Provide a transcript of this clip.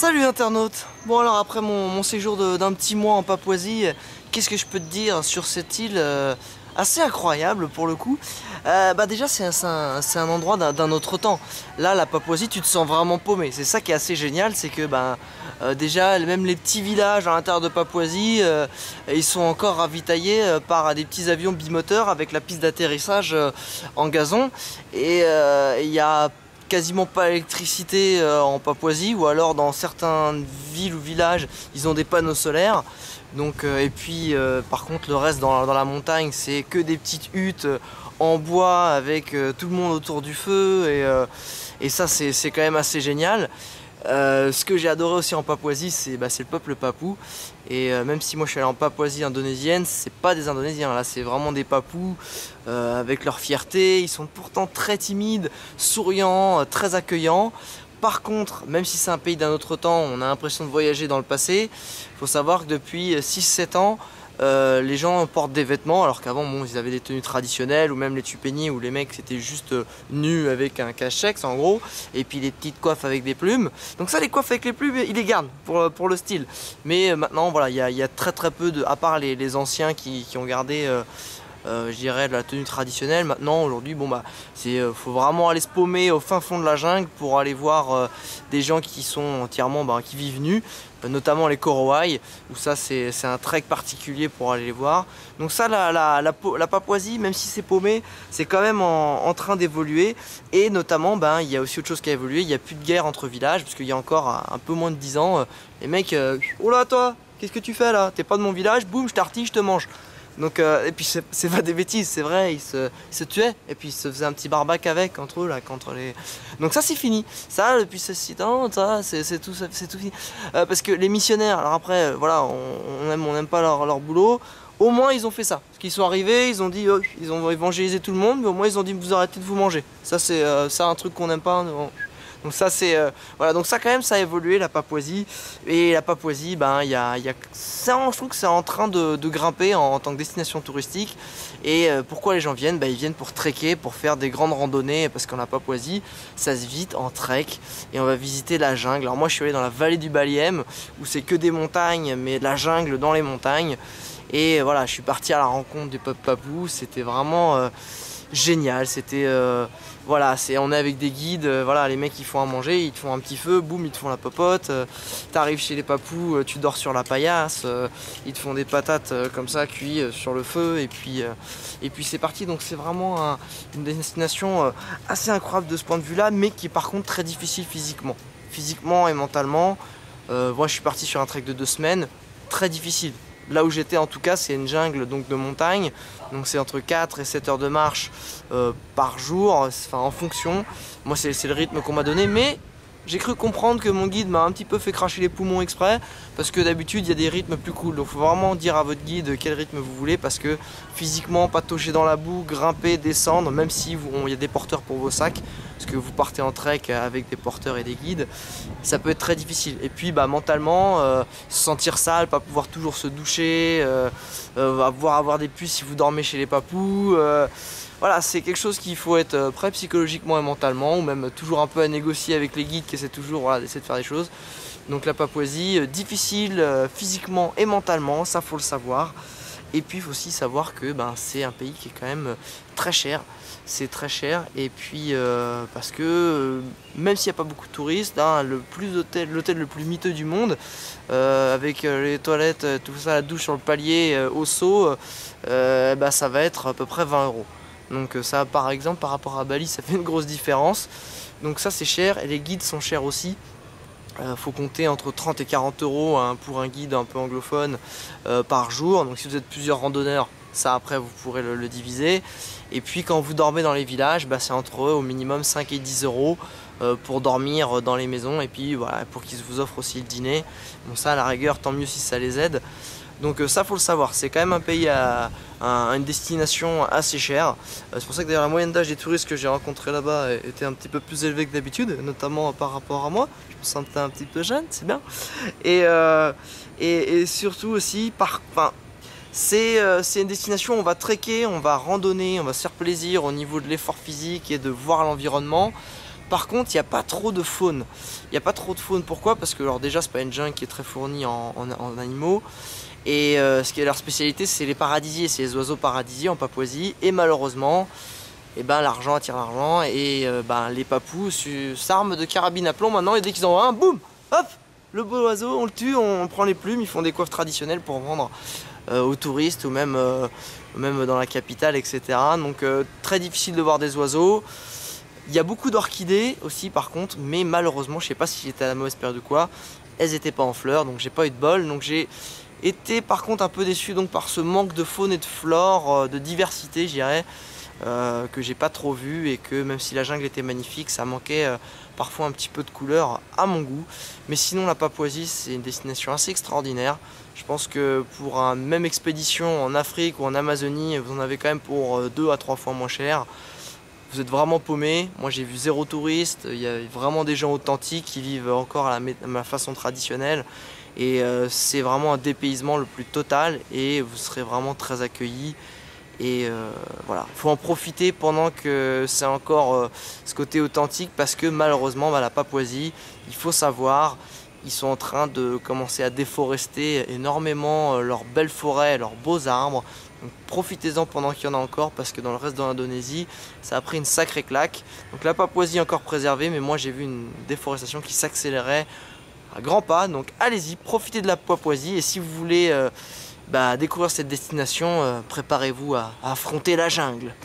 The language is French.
Salut internaute. Bon alors après mon séjour d'un petit mois en Papouasie, qu'est-ce que je peux te dire sur cette île assez incroyable pour le coup. Déjà c'est un endroit d'un autre temps. Là la Papouasie tu te sens vraiment paumé. C'est ça qui est assez génial, c'est que déjà même les petits villages à l'intérieur de Papouasie, ils sont encore ravitaillés par des petits avions bimoteurs avec la piste d'atterrissage en gazon. Et il y a quasiment pas d'électricité en Papouasie, ou alors dans certaines villes ou villages ils ont des panneaux solaires. Donc, et puis par contre le reste dans la montagne c'est que des petites huttes en bois avec tout le monde autour du feu, et ça c'est quand même assez génial. Ce que j'ai adoré aussi en Papouasie, c'est le peuple papou. Et même si moi je suis allé en Papouasie indonésienne, c'est pas des Indonésiens, là c'est vraiment des Papous avec leur fierté. Ils sont pourtant très timides, souriants, très accueillants. Par contre, même si c'est un pays d'un autre temps, on a l'impression de voyager dans le passé. Il faut savoir que depuis 6-7 ans, les gens portent des vêtements, alors qu'avant bon, ils avaient des tenues traditionnelles, ou même les tupénies où les mecs c'était juste nus avec un cache-sexe en gros, et puis les petites coiffes avec des plumes. Donc ça, les coiffes avec les plumes, ils les gardent pour le style. Mais maintenant voilà, il y a très peu de, à part les anciens qui ont gardé je dirais de la tenue traditionnelle. Maintenant aujourd'hui faut vraiment aller se paumer au fin fond de la jungle pour aller voir des gens qui sont entièrement qui vivent nus, notamment les Korowai, où ça c'est un trek particulier pour aller les voir. Donc ça la Papouasie, même si c'est paumé, c'est quand même en train d'évoluer. Et notamment il y a aussi autre chose qui a évolué, il n'y a plus de guerre entre villages, parce qu'il y a encore un peu moins de 10 ans les mecs oh là toi, qu'est-ce que tu fais là, t'es pas de mon village, boum je t'artille, je te mange. Donc, et puis c'est pas des bêtises, c'est vrai, ils se tuaient, et puis ils se faisaient un petit barbac avec, entre eux, là, contre les... Donc ça c'est fini, ça depuis ce 6 ans, ça c'est tout fini. Parce que les missionnaires, alors après, voilà, on aime pas leur boulot, au moins ils ont fait ça. Parce qu'ils sont arrivés, ils ont dit, ils ont évangélisé tout le monde, mais au moins ils ont dit, vous arrêtez de vous manger. Ça c'est un truc qu'on n'aime pas. Donc ça c'est voilà, donc ça quand même ça a évolué la Papouasie. Et la Papouasie je trouve que c'est en train de grimper en tant que destination touristique. Et pourquoi les gens viennent? Ils viennent pour trekker, pour faire des grandes randonnées, parce qu'en la Papouasie ça se vit en trek et on va visiter la jungle. Alors moi je suis allé dans la vallée du Baliem où c'est que des montagnes, mais de la jungle dans les montagnes. Et voilà, je suis parti à la rencontre du peuple papou, c'était vraiment génial. C'était voilà, on est avec des guides, voilà, les mecs ils font à manger, ils te font un petit feu, boum, ils te font la popote, t'arrives chez les papous, tu dors sur la paillasse, ils te font des patates comme ça cuites sur le feu, et puis c'est parti. Donc c'est vraiment une destination assez incroyable de ce point de vue là, mais qui est par contre très difficile physiquement et mentalement. Moi je suis parti sur un trek de 2 semaines, très difficile. Là où j'étais en tout cas, c'est une jungle donc de montagne, donc c'est entre 4 et 7 heures de marche par jour, enfin en fonction. Moi c'est le rythme qu'on m'a donné, mais j'ai cru comprendre que mon guide m'a un petit peu fait cracher les poumons exprès, parce que d'habitude il y a des rythmes plus cool. Donc il faut vraiment dire à votre guide quel rythme vous voulez, parce que physiquement, patauger dans la boue, grimper, descendre, même si il y a des porteurs pour vos sacs, parce que vous partez en trek avec des porteurs et des guides, ça peut être très difficile. Et puis mentalement, se sentir sale, pas pouvoir toujours se doucher, avoir des puces si vous dormez chez les papous. Voilà, c'est quelque chose qu'il faut être prêt psychologiquement et mentalement, ou même toujours un peu à négocier avec les guides qui essaient toujours d'essayer de faire des choses. Donc la Papouasie, difficile physiquement et mentalement, ça faut le savoir. Et puis il faut aussi savoir que c'est un pays qui est quand même très cher. C'est très cher, et puis parce que même s'il n'y a pas beaucoup de touristes, l'hôtel le plus miteux du monde, avec les toilettes, tout ça, la douche sur le palier, au seau, ça va être à peu près 20 €. Donc ça par exemple par rapport à Bali, ça fait une grosse différence. Donc ça c'est cher, et les guides sont chers aussi. Faut compter entre 30 et 40 € pour un guide un peu anglophone par jour. Donc si vous êtes plusieurs randonneurs, ça après vous pourrez le diviser. Et puis quand vous dormez dans les villages, c'est entre au minimum 5 et 10 € pour dormir dans les maisons, et puis voilà, pour qu'ils vous offrent aussi le dîner. Bon ça à la rigueur, tant mieux si ça les aide. Donc ça faut le savoir, c'est quand même un pays une destination assez chère. C'est pour ça que d'ailleurs la moyenne d'âge des touristes que j'ai rencontrés là-bas était un petit peu plus élevée que d'habitude, notamment par rapport à moi. Je me sentais un petit peu jeune, c'est bien. Et surtout aussi, c'est une destination où on va trekker, on va randonner, on va se faire plaisir au niveau de l'effort physique et de voir l'environnement. Par contre, il n'y a pas trop de faune. Il n'y a pas trop de faune. Pourquoi? Parce que alors déjà, c'est pas une jungle qui est très fournie en animaux. Et ce qui est leur spécialité, c'est les paradisiers, c'est les oiseaux paradisiers en Papouasie. Et malheureusement, eh ben, l'argent attire l'argent. Et ben, les papous s'arment de carabines à plomb maintenant. Et dès qu'ils en voient un, boum, hop, le beau oiseau, on le tue, on prend les plumes. Ils font des coiffes traditionnelles pour vendre aux touristes ou même dans la capitale, etc. Donc très difficile de voir des oiseaux. Il y a beaucoup d'orchidées aussi par contre, mais malheureusement, je sais pas si j'étais à la mauvaise période ou quoi, elles n'étaient pas en fleurs, donc j'ai pas eu de bol. Donc j'ai été par contre un peu déçu donc par ce manque de faune et de flore, de diversité, je dirais, que j'ai pas trop vu, et que même si la jungle était magnifique, ça manquait parfois un petit peu de couleur à mon goût. Mais sinon, la Papouasie, c'est une destination assez extraordinaire. Je pense que pour une même expédition en Afrique ou en Amazonie, vous en avez quand même pour 2 à 3 fois moins cher. Vous êtes vraiment paumé. Moi, j'ai vu 0 touriste. Il y a vraiment des gens authentiques qui vivent encore à la façon traditionnelle. Et c'est vraiment un dépaysement le plus total, et vous serez vraiment très accueillis. Et voilà, il faut en profiter pendant que c'est encore ce côté authentique, parce que malheureusement, la Papouasie, il faut savoir, ils sont en train de commencer à déforester énormément leurs belles forêts, leurs beaux arbres. Donc profitez-en pendant qu'il y en a encore, parce que dans le reste de l'Indonésie, ça a pris une sacrée claque. Donc la Papouasie est encore préservée, mais moi j'ai vu une déforestation qui s'accélérait à grands pas. Donc allez-y, profitez de la Papouasie, et si vous voulez découvrir cette destination, préparez-vous à affronter la jungle.